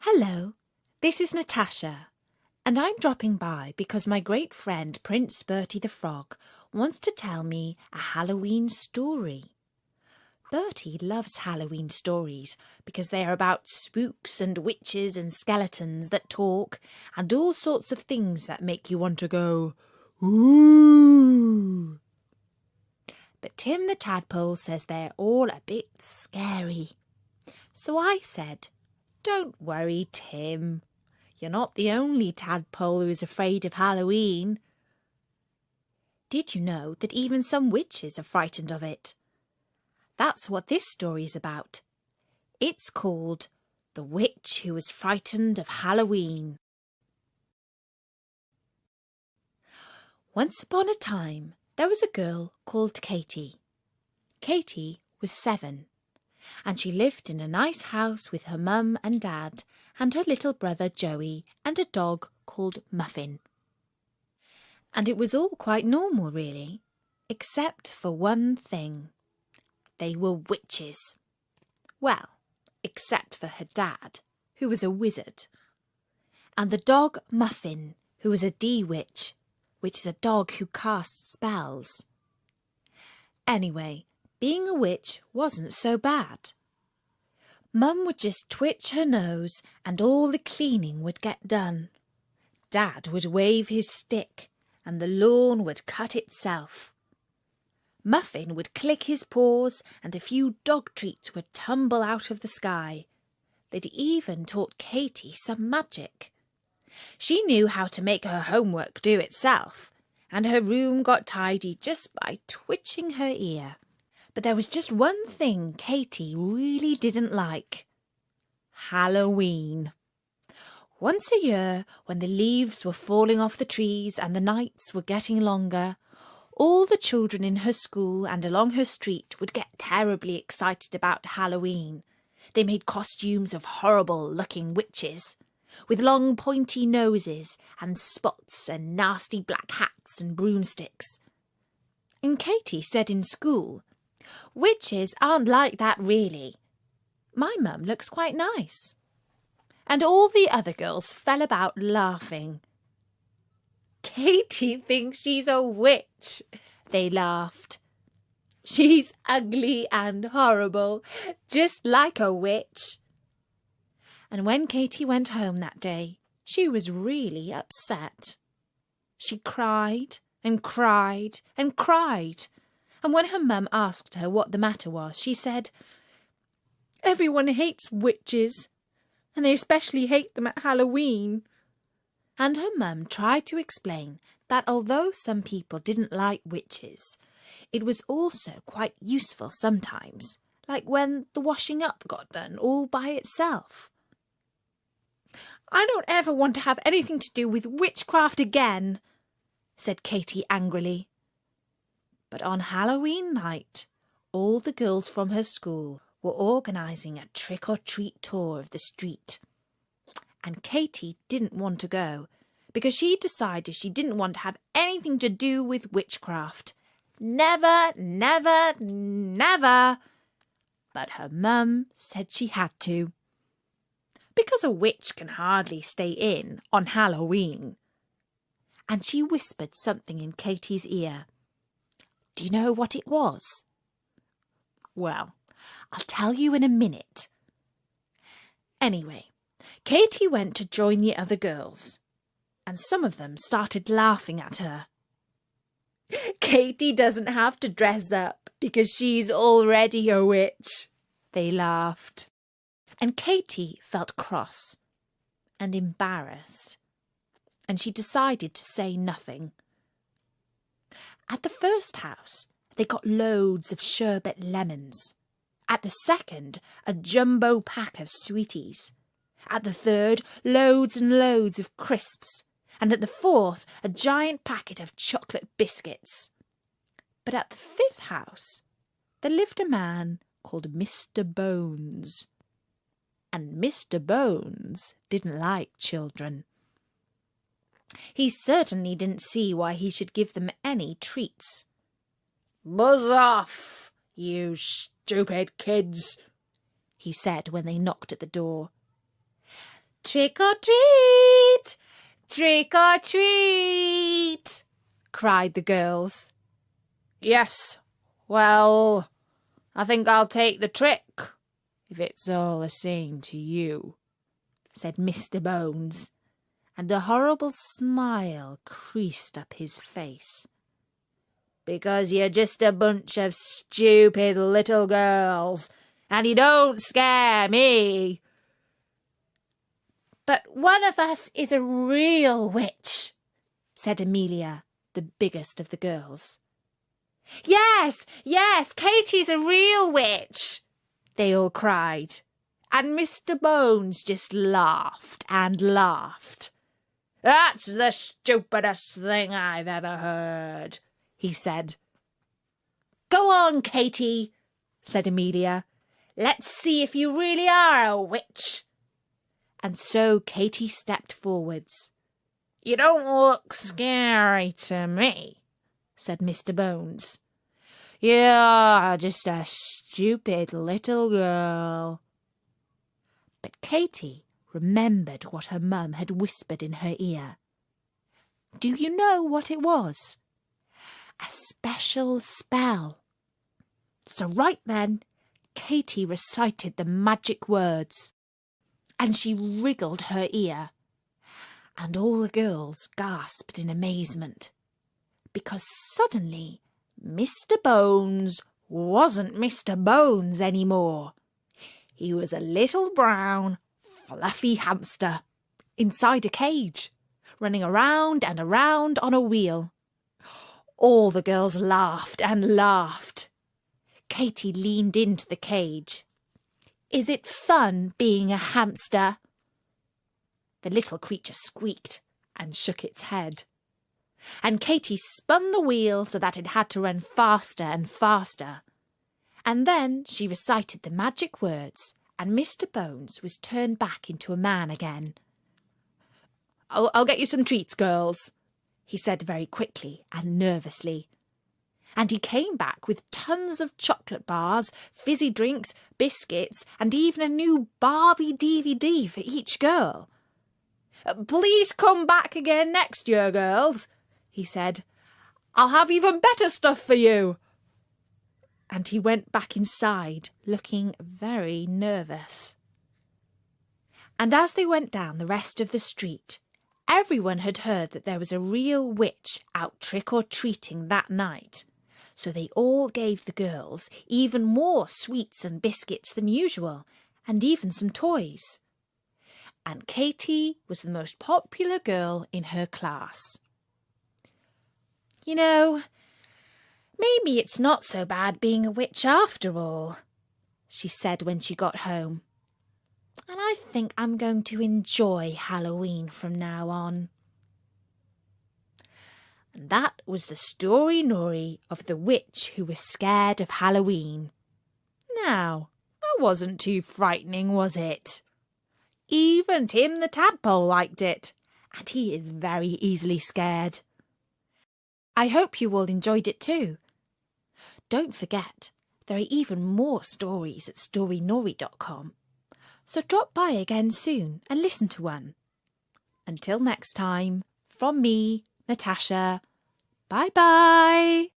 Hello, this is Natasha, and I'm dropping by because my great friend Prince Bertie the Frog wants to tell me a Halloween story. Bertie loves Halloween stories because they are about spooks and witches and skeletons that talk and all sorts of things that make you want to go, ooh. But Tim the Tadpole says they're all a bit scary. So I said, don't worry, Tim. You're not the only tadpole who is afraid of Halloween. Did you know that even some witches are frightened of it? That's what this story is about. It's called The Witch Who Was Frightened of Halloween. Once upon a time, there was a girl called Katie. Katie was 7, and she lived in a nice house with her mum and dad and her little brother Joey and a dog called Muffin. And it was all quite normal, really, except for one thing. They were witches. Well, except for her dad, who was a wizard, and the dog Muffin, who was a D-witch, which is a dog who casts spells. Anyway, being a witch wasn't so bad. Mum would just twitch her nose and all the cleaning would get done. Dad would wave his stick and the lawn would cut itself. Muffin would click his paws and a few dog treats would tumble out of the sky. They'd even taught Katie some magic. She knew how to make her homework do itself, and her room got tidy just by twitching her ear. But there was just one thing Katie really didn't like. Halloween. Once a year, when the leaves were falling off the trees and the nights were getting longer, all the children in her school and along her street would get terribly excited about Halloween. They made costumes of horrible-looking witches, with long pointy noses and spots and nasty black hats and broomsticks. And Katie said in school, "Witches aren't like that really. My mum looks quite nice." And all the other girls fell about laughing. "Katie thinks she's a witch," they laughed. "She's ugly and horrible, just like a witch." And when Katie went home that day, she was really upset. She cried and cried and cried. And when her mum asked her what the matter was, she said, "Everyone hates witches, and they especially hate them at Halloween." And her mum tried to explain that although some people didn't like witches, it was also quite useful sometimes, like when the washing up got done all by itself. "I don't ever want to have anything to do with witchcraft again," said Katie angrily. But on Halloween night, all the girls from her school were organising a trick-or-treat tour of the street. And Katie didn't want to go, because she decided she didn't want to have anything to do with witchcraft. Never, never, never. But her mum said she had to. Because a witch can hardly stay in on Halloween. And she whispered something in Katie's ear. Do you know what it was? Well, I'll tell you in a minute. Anyway, Katie went to join the other girls, and some of them started laughing at her. "Katie doesn't have to dress up because she's already a witch," they laughed. And Katie felt cross and embarrassed, and she decided to say nothing. At the first house, they got loads of sherbet lemons. At the second, a jumbo pack of sweeties. At the third, loads and loads of crisps. And at the fourth, a giant packet of chocolate biscuits. But at the fifth house, there lived a man called Mr. Bones. And Mr. Bones didn't like children. He certainly didn't see why he should give them any treats. "Buzz off, you stupid kids," he said when they knocked at the door. Trick or treat! Trick or treat! Cried the girls. Yes, well, I think I'll take the trick, if it's all the same to you, said Mr. Bones, and a horrible smile creased up his face. Because you're just a bunch of stupid little girls, and you don't scare me. But one of us is a real witch, said Amelia, the biggest of the girls. Yes, yes, Katie's a real witch, they all cried. And Mr. Bones just laughed and laughed. That's the stupidest thing I've ever heard, he said. Go on, Katie, said Amelia. Let's see if you really are a witch. And so Katie stepped forwards. You don't look scary to me, said Mr. Bones. You're just a stupid little girl. But Katie remembered what her mum had whispered in her ear. Do you know what it was? A special spell. So right then, Katie recited the magic words, and she wriggled her ear. And all the girls gasped in amazement, because suddenly Mr. Bones wasn't Mr. Bones anymore. He was a little brown, fluffy hamster inside a cage, running around and around on a wheel. All the girls laughed and laughed. Katie leaned into the cage. Is it fun being a hamster? The little creature squeaked and shook its head. And Katie spun the wheel so that it had to run faster and faster. And then she recited the magic words, and Mr. Bones was turned back into a man again. I'll get you some treats, girls, he said very quickly and nervously. And he came back with tons of chocolate bars, fizzy drinks, biscuits, and even a new Barbie DVD for each girl. Please come back again next year, girls, he said. I'll have even better stuff for you. And he went back inside, looking very nervous. And as they went down the rest of the street, everyone had heard that there was a real witch out trick-or-treating that night. So they all gave the girls even more sweets and biscuits than usual, and even some toys. And Katie was the most popular girl in her class. You know, maybe it's not so bad being a witch after all, she said when she got home. And I think I'm going to enjoy Halloween from now on. And that was the story of the witch who was scared of Halloween. Now, that wasn't too frightening, was it? Even Tim the Tadpole liked it, and he is very easily scared. I hope you all enjoyed it too. Don't forget, there are even more stories at storynori.com, so drop by again soon and listen to one. Until next time, from me, Natasha, bye-bye.